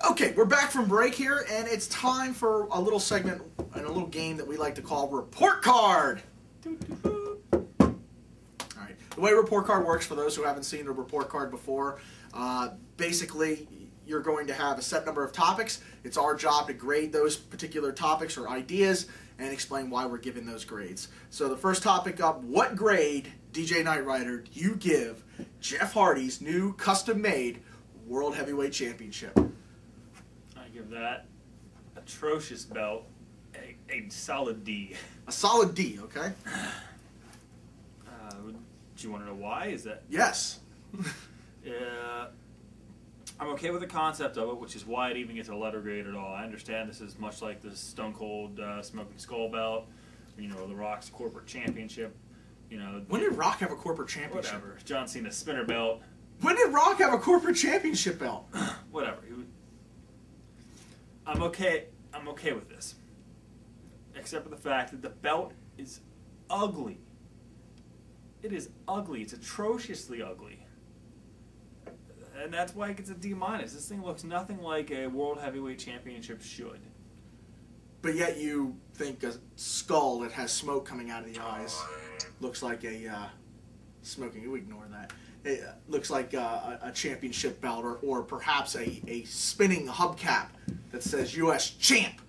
Okay, we're back from break here, and it's time for a little segment and a little game that we like to call Report Card. Alright, the way Report Card works, for those who haven't seen a Report Card before, basically you're going to have a set number of topics. It's our job to grade those particular topics or ideas and explain why we're giving those grades. So the first topic up, what grade, DJ Knight Rider, do you give Jeff Hardy's new custom-made World Heavyweight Championship? I give that atrocious belt a solid D. A solid D, okay? Do you want to know why? Is that... Yes. I'm okay with the concept of it, which is why it even gets a letter grade at all. I understand this is much like the Stone Cold Smoking Skull belt, you know, the Rock's corporate championship. You know, when did Rock have a corporate championship? Whatever. John Cena's spinner belt. When did Rock have a corporate championship belt? Whatever. I'm okay with this, except for the fact that the belt is ugly. It is ugly. It's atrociously ugly. And that's why it gets a D-. This thing looks nothing like a World Heavyweight Championship should. But yet you think a skull that has smoke coming out of the eyes looks like a smoking. We ignore that. It looks like a championship belt, or perhaps a spinning hubcap that says U.S. Champ.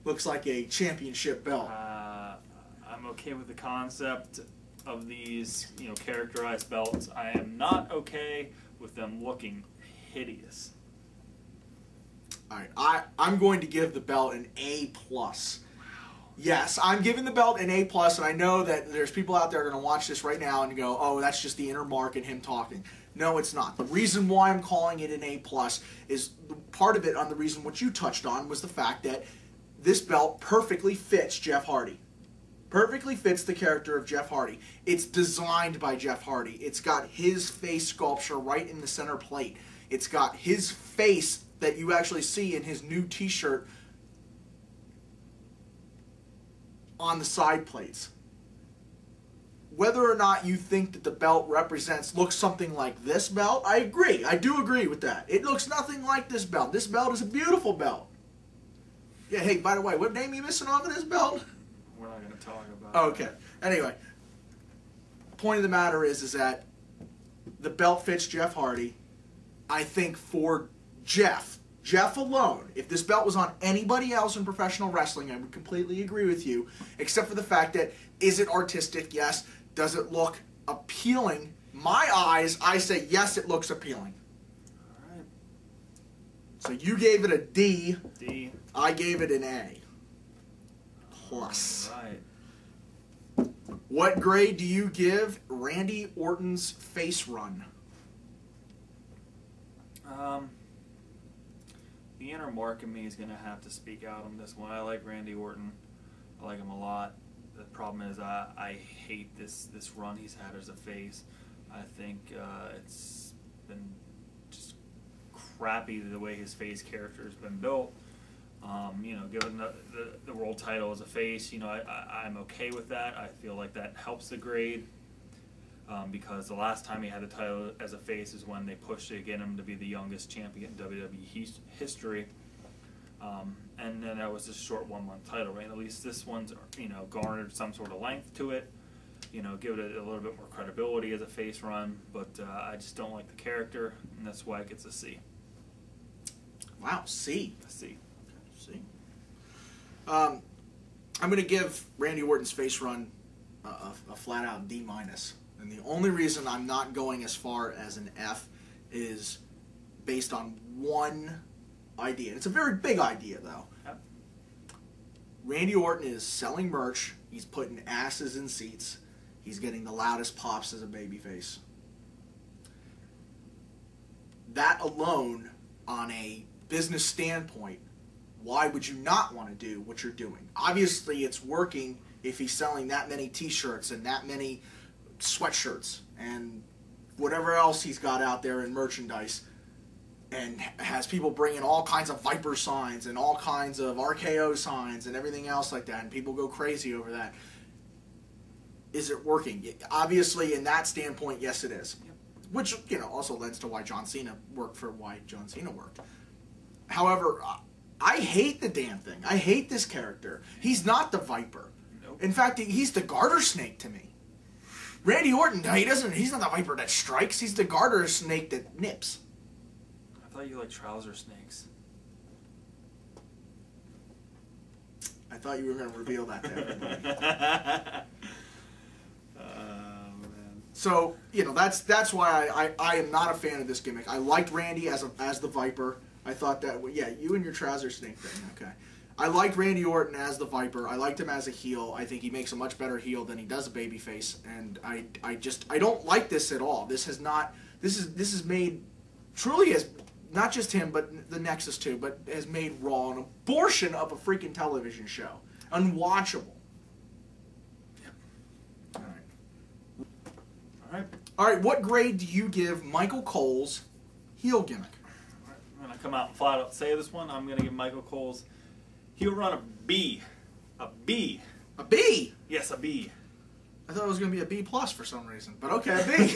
Looks like a championship belt. I'm okay with the concept of these, you know, characterized belts. I am not okay with them looking hideous. Alright, I'm going to give the belt an A+. Wow. Yes, I'm giving the belt an A+, and I know that there's people out there going to watch this right now and go, oh, that's just the inner Mark and him talking. No, it's not. The reason why I'm calling it an A+ is part of it, on the reason what you touched on, was the fact that this belt perfectly fits Jeff Hardy. Perfectly fits the character of Jeff Hardy. It's designed by Jeff Hardy. It's got his face sculpture right in the center plate. It's got his face that you actually see in his new t-shirt on the side plates. Whether or not you think that the belt looks something like this belt, I agree. I do agree with that. It looks nothing like this belt. This belt is a beautiful belt. Yeah, hey, by the way, what name are you missing off of this belt? We're not going to talk about Okay. Anyway, point of the matter is that the belt fits Jeff Hardy. I think for Jeff alone, if this belt was on anybody else in professional wrestling, I would completely agree with you, except for the fact that, is it artistic? Yes. Does it look appealing? My eyes, I say yes, it looks appealing. All right. So you gave it a D. D. I gave it an A+. Plus. All right. What grade do you give Randy Orton's face run? The inner Mark in me is going to have to speak out on this one. I like Randy Orton. I like him a lot. The problem is I hate this run he's had as a face. I think it's been just crappy the way his face character has been built. You know, given the world title as a face, you know, I'm okay with that. I feel like that helps the grade because the last time he had the title as a face is when they pushed to get him to be the youngest champion in WWE history. And then that was a short 1-month title, right? At least this one's, you know, garnered some sort of length to it. You know, give it a little bit more credibility as a face run, but I just don't like the character, and that's why it gets a C. Wow, C. A C. C. I'm going to give Randy Orton's face run a flat-out D-. And the only reason I'm not going as far as an F is based on one idea. It's a very big idea, though. Yep. Randy Orton is selling merch. He's putting asses in seats. He's getting the loudest pops as a babyface. That alone, on a business standpoint, why would you not want to do what you're doing? Obviously, it's working if he's selling that many t-shirts and that many sweatshirts and whatever else he's got out there in merchandise, and has people bringing all kinds of Viper signs and all kinds of RKO signs and everything else like that, and people go crazy over that. Is it working? Obviously, in that standpoint, yes, it is. Which, you know, also lends to why John Cena worked for why John Cena worked. However, I hate the damn thing. I hate this character. He's not the Viper. Nope. In fact, he's the garter snake to me. Randy Orton, he's not the Viper that strikes. He's the garter snake that nips. I thought you liked trouser snakes. I thought you were going to reveal that to everybody. Man. So, that's why I am not a fan of this gimmick. I liked Randy as the Viper. I thought that, yeah, you and your trouser snake thing, okay. I liked Randy Orton as the Viper. I liked him as a heel. I think he makes a much better heel than he does a babyface, and I don't like this at all. This is made truly as not just him, but the Nexus too, but has made Raw an abortion of a freaking television show, unwatchable. Yep. All right. What grade do you give Michael Cole's heel gimmick? I'm gonna come out and flat out say this one. I'm gonna give Michael Cole's heel run a B. A B. A B? Yes, a B. I thought it was going to be a B plus for some reason, but okay, a B.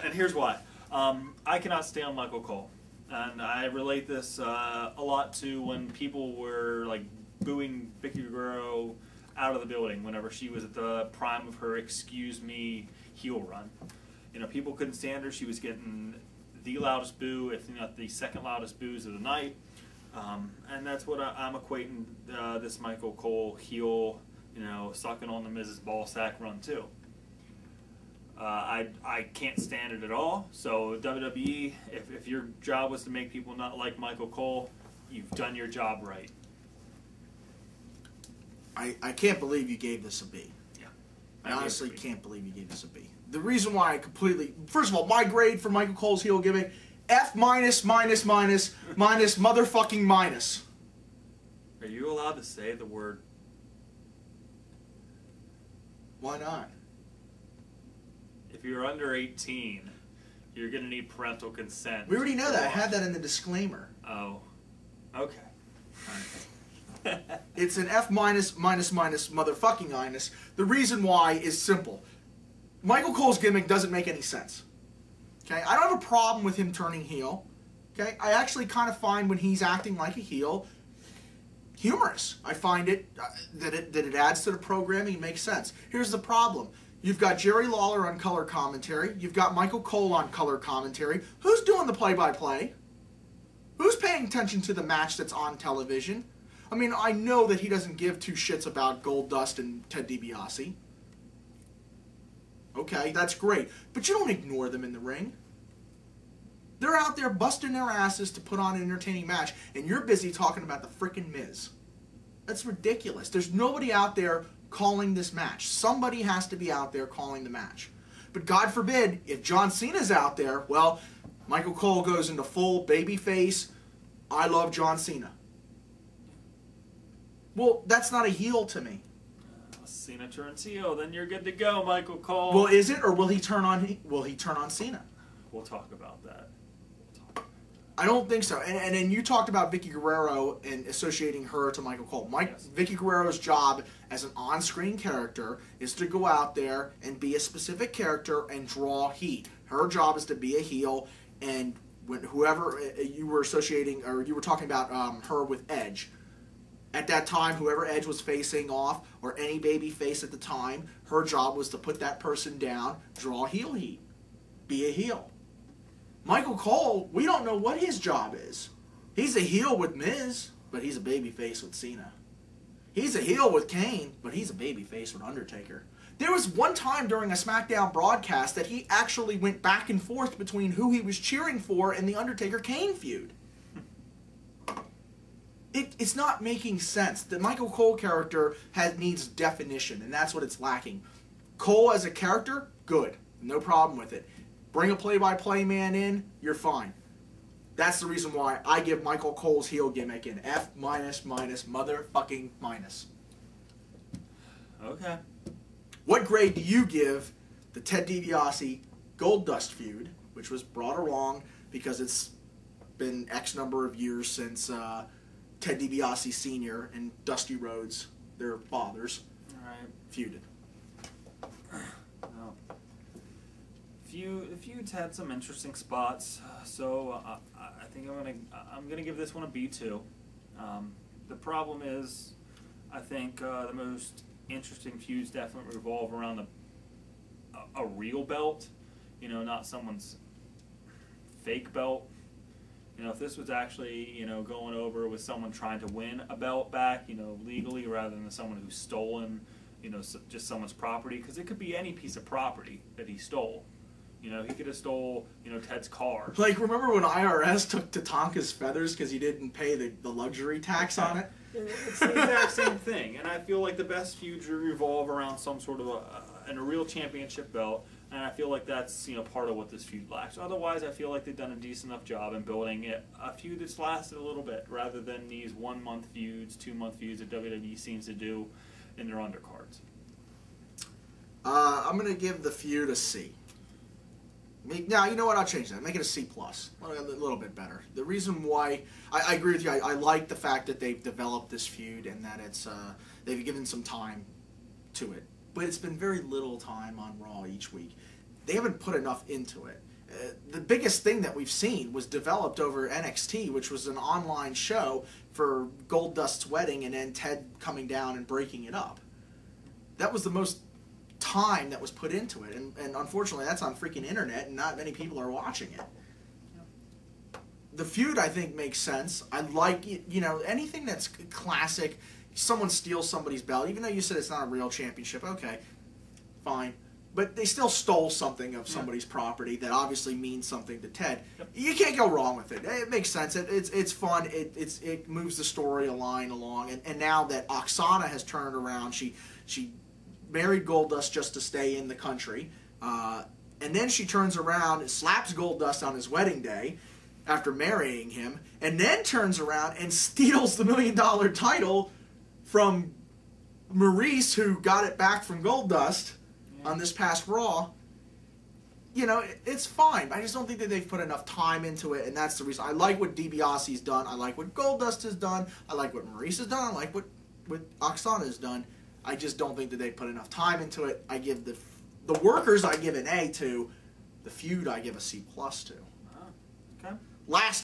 And here's why. I cannot stand Michael Cole. And I relate this a lot to when people were like booing Vicky Guerrero out of the building whenever she was at the prime of her excuse me heel run. People couldn't stand her. She was getting the loudest boo, if not the second loudest boos of the night. And that's what I'm equating this Michael Cole heel, sucking on the Mrs. Ballsack run too. I can't stand it at all. So WWE, if your job was to make people not like Michael Cole, you've done your job right. I can't believe you gave this a B. Yeah. I honestly can't believe you gave this a B. The reason why first of all, my grade for Michael Cole's heel gimmick, F minus minus minus minus motherfucking minus. Are you allowed to say the word? Why not? If you're under 18, you're going to need parental consent. We already know that. I had that in the disclaimer. Oh. Okay. It's an F minus minus minus motherfucking minus. The reason why is simple. Michael Cole's gimmick doesn't make any sense. Okay, I don't have a problem with him turning heel. Okay, I actually kind of find when he's acting like a heel humorous. I find it that it adds to the programming, makes sense. Here's the problem. You've got Jerry Lawler on color commentary. You've got Michael Cole on color commentary. Who's doing the play-by-play? Who's paying attention to the match that's on television? I mean, I know that he doesn't give two shits about Goldust and Ted DiBiase. Okay, that's great. But you don't ignore them in the ring. They're out there busting their asses to put on an entertaining match, and you're busy talking about the frickin' Miz. That's ridiculous. There's nobody out there calling this match. Somebody has to be out there calling the match. But God forbid, if John Cena's out there, well, Michael Cole goes into full babyface, I love John Cena. Well, that's not a heel to me. Cena turns heel, then you're good to go, Michael Cole. Well, is it, or will he turn on Cena? We'll talk about that. I don't think so. And then you talked about Vicky Guerrero and associating her to Michael Cole. Yes. Vicky Guerrero's job as an on-screen character is to go out there and be a specific character and draw heat. Her job is to be a heel, and whoever you were associating, or you were talking about her with Edge. At that time, whoever Edge was facing off, or any baby face at the time, her job was to put that person down, draw heel heat, be a heel. Michael Cole, we don't know what his job is. He's a heel with Miz, but he's a baby face with Cena. He's a heel with Kane, but he's a baby face with Undertaker. There was one time during a SmackDown broadcast that he actually went back and forth between who he was cheering for and the Undertaker-Kane feud. It's not making sense. The Michael Cole character needs definition, and that's what it's lacking. Cole as a character, good. No problem with it. Bring a play-by-play man in, you're fine. That's the reason why I give Michael Cole's heel gimmick an F minus minus motherfucking minus. Okay. What grade do you give the Ted DiBiase Goldust feud, which was brought along because it's been X number of years since Ted DiBiase Sr. and Dusty Rhodes, their fathers, All right. feuded? Well, the feud's had some interesting spots, so I think I'm gonna give this one a B2. The problem is, I think the most interesting feuds definitely revolve around a real belt, you know, not someone's fake belt. You know, if this was actually, you know, going over with someone trying to win a belt back, you know, legally, rather than someone who's stolen, you know, just someone's property, because it could be any piece of property that he stole. You know, he could have stole, you know, Ted's car. Like, remember when IRS took Tatanka's feathers because he didn't pay the luxury tax on it? It's the exact same thing, and I feel like the best feuds revolve around some sort of a real championship belt, and I feel like that's, you know, part of what this feud lacks. Otherwise, I feel like they've done a decent enough job in building a feud that's lasted a little bit, rather than these 1 month feuds, 2 month feuds that WWE seems to do in their undercards. I'm gonna give the feud a C. Now, you know what? I'll change that. Make it a C+. A little bit better. The reason why I agree with you, I like the fact that they've developed this feud and that it's they've given some time to it. But it's been very little time on Raw each week. They haven't put enough into it. The biggest thing that we've seen was developed over NXT, which was an online show for Goldust's wedding and then Ted coming down and breaking it up. That was the most time that was put into it, and unfortunately that's on freaking internet and not many people are watching it. The feud, I think, makes sense. I like, you know, anything that's classic. Someone steals somebody's belt, even though you said it's not a real championship, okay, fine, but they still stole something of somebody's property that obviously means something to Ted. You can't go wrong with it. It makes sense. It's fun. It moves the storyline along, and now that Oksana has turned around, she married Goldust just to stay in the country, and then she turns around and slaps Goldust on his wedding day after marrying him, and then turns around and steals the $1 million title from Maurice, who got it back from Goldust on this past Raw. You know, it's fine. I just don't think that they've put enough time into it, and that's the reason. I like what DiBiase's done. I like what Goldust has done. I like what Maurice has done. I like what Oksana has done. I just don't think that they put enough time into it. I give the workers, I give an A to. The feud, I give a C+ to. Okay. Last